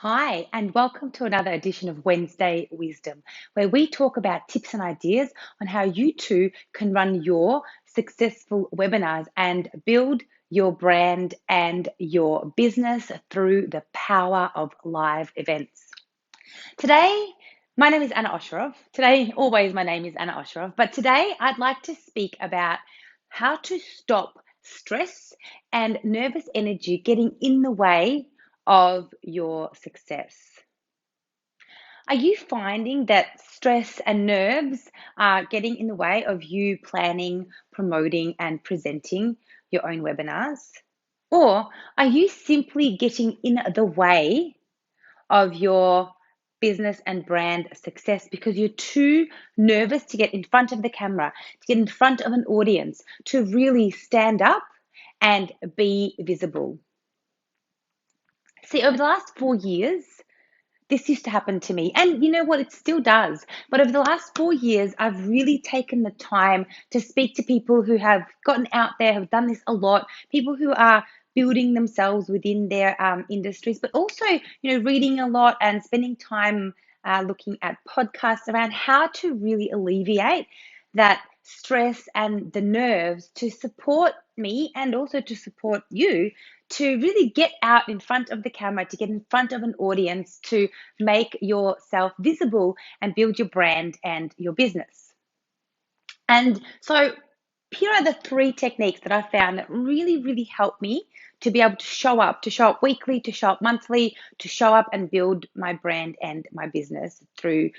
Hi, and welcome to another edition of Wednesday Wisdom, where we talk about tips and ideas on how you too can run your successful webinars and build your brand and your business through the power of live events. Today, my name is Anna Osherov. Always my name is Anna Osherov, but today I'd like to speak about how to stop stress and nervous energy getting in the way of your success. Are you finding that stress and nerves are getting in the way of you planning, promoting, and presenting your own webinars? Or are you simply getting in the way of your business and brand success because you're too nervous to get in front of the camera, to get in front of an audience, to really stand up and be visible? See, over the last 4 years, this used to happen to me. And you know what? It still does. But over the last 4 years, I've really taken the time to speak to people who have gotten out there, have done this a lot, people who are building themselves within their industries, but also, reading a lot and spending time looking at podcasts around how to really alleviate that stress and the nerves to support me and also to support you to really get out in front of the camera, to get in front of an audience, to make yourself visible and build your brand and your business. And so here are the 3 techniques that I found that really, really help me to be able to show up weekly, to show up monthly, to show up and build my brand and my business through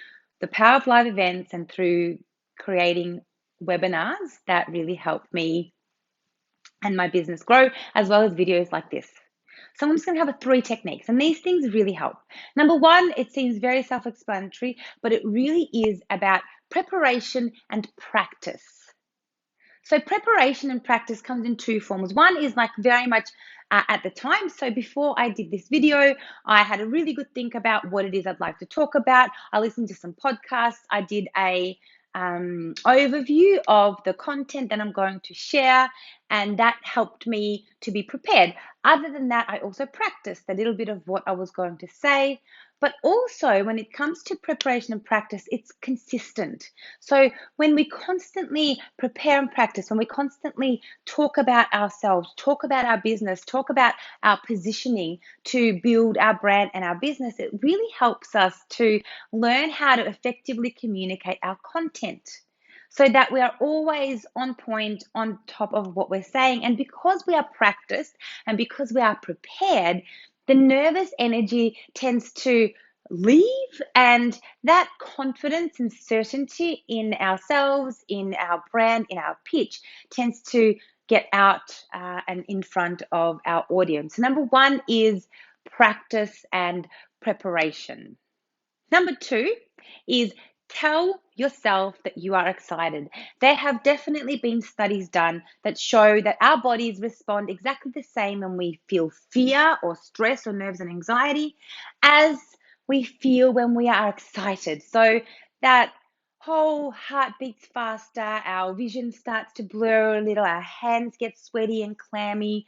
the power of live events and through creating webinars that really help me and my business grow, as well as videos like this. So I'm just going to have 3 techniques, and these things really help. Number 1, it seems very self-explanatory, but it really is about preparation and practice. So preparation and practice comes in 2 forms. One is like very much at the time. So before I did this video, I had a really good think about what it is I'd like to talk about. I listened to some podcasts. I did a overview of the content that I'm going to share, and that helped me to be prepared. Other than that, I also practiced a little bit of what I was going to say. But also, when it comes to preparation and practice, it's consistent. So when we constantly prepare and practice, when we constantly talk about ourselves, talk about our business, talk about our positioning to build our brand and our business, it really helps us to learn how to effectively communicate our content so that we are always on point, on top of what we're saying. And because we are practiced and because we are prepared, the nervous energy tends to leave, and that confidence and certainty in ourselves, in our brand, in our pitch tends to get out and in front of our audience. So number 1 is practice and preparation. Number 2 is tell yourself that you are excited. There have definitely been studies done that show that our bodies respond exactly the same when we feel fear or stress or nerves and anxiety as we feel when we are excited. So that whole heart beats faster, our vision starts to blur a little, our hands get sweaty and clammy.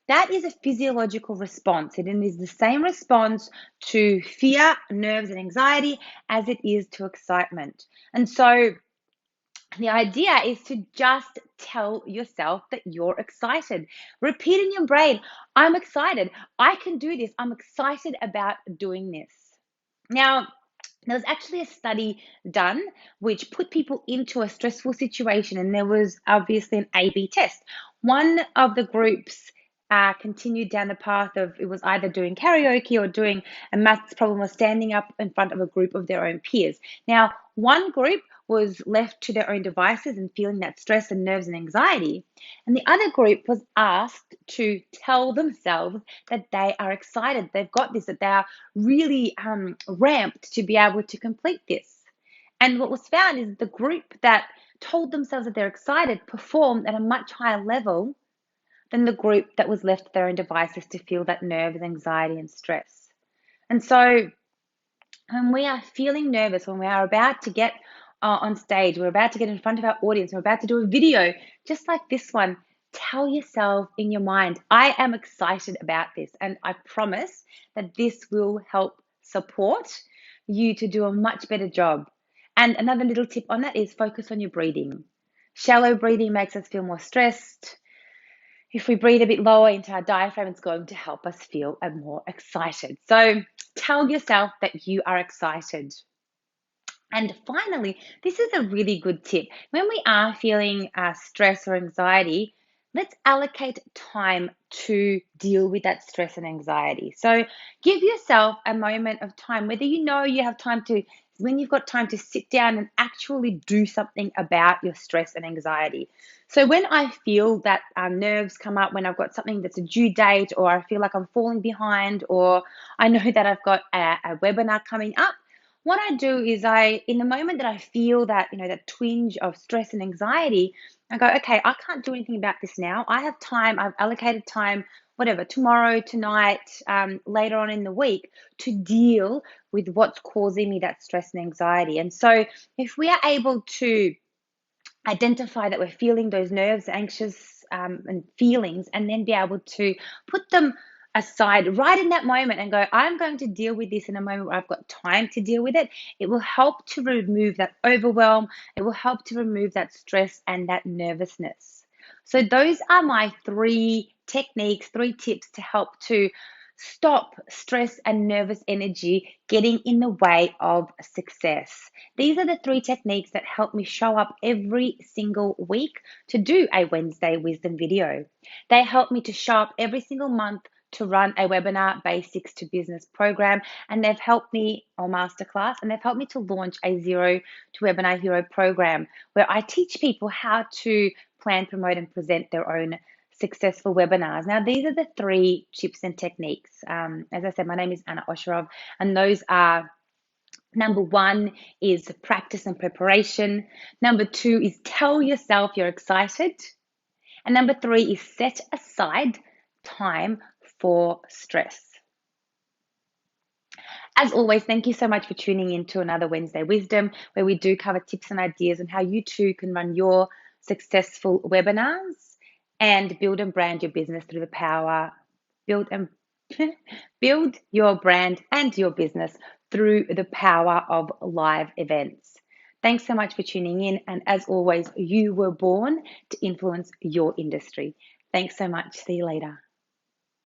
That is a physiological response. It is the same response to fear, nerves, and anxiety as it is to excitement. And so the idea is to just tell yourself that you're excited. Repeat in your brain, I'm excited. I can do this. I'm excited about doing this. Now, there was actually a study done which put people into a stressful situation, and there was obviously an A/B test. One of the groups continued down the path of it was either doing karaoke or doing a maths problem or standing up in front of a group of their own peers. Now, one group was left to their own devices and feeling that stress and nerves and anxiety, and the other group was asked to tell themselves that they are excited, they've got this, that they are really ramped to be able to complete this. And what was found is the group that told themselves that they're excited performed at a much higher level than the group that was left to their own devices to feel that nerves, anxiety, and stress. And so when we are feeling nervous, when we are about to get on stage, we're about to get in front of our audience, we're about to do a video, just like this one, tell yourself in your mind, I am excited about this, and I promise that this will help support you to do a much better job. And another little tip on that is focus on your breathing. Shallow breathing makes us feel more stressed. If we breathe a bit lower into our diaphragm, it's going to help us feel more excited. So tell yourself that you are excited. And finally, this is a really good tip. When we are feeling stress or anxiety, let's allocate time to deal with that stress and anxiety. So give yourself a moment of time, whether you know you have time to, when you've got time to sit down and actually do something about your stress and anxiety. So when I feel that nerves come up, when I've got something that's a due date, or I feel like I'm falling behind, or I know that I've got a webinar coming up, what I do is in the moment that I feel that, that twinge of stress and anxiety, I go, okay, I can't do anything about this now. I have time. I've allocated time, whatever, tomorrow, tonight, later on in the week to deal with what's causing me that stress and anxiety. And so if we are able to identify that we're feeling those nerves, anxious and feelings, and then be able to put them aside right in that moment and go, I'm going to deal with this in a moment where I've got time to deal with it. It will help to remove that overwhelm. It will help to remove that stress and that nervousness. So those are my 3 techniques, 3 tips to help to stop stress and nervous energy getting in the way of success. These are the 3 techniques that help me show up every single week to do a Wednesday wisdom video. They help me to show up every single month to run a webinar basics to business program, and they've helped me, or masterclass, and they've helped me to launch a Zero to Webinar Hero program where I teach people how to plan, promote, and present their own successful webinars. Now, these are the 3 tips and techniques. As I said, my name is Anna Osherov, and those are: number 1 is practice and preparation. Number 2 is tell yourself you're excited. And number 3 is set aside time for stress. As always, thank you so much for tuning in to another Wednesday Wisdom, where we do cover tips and ideas on how you too can run your successful webinars and build and brand your business through the power, build your brand and your business through the power of live events. Thanks so much for tuning in. And as always, you were born to influence your industry. Thanks so much. See you later.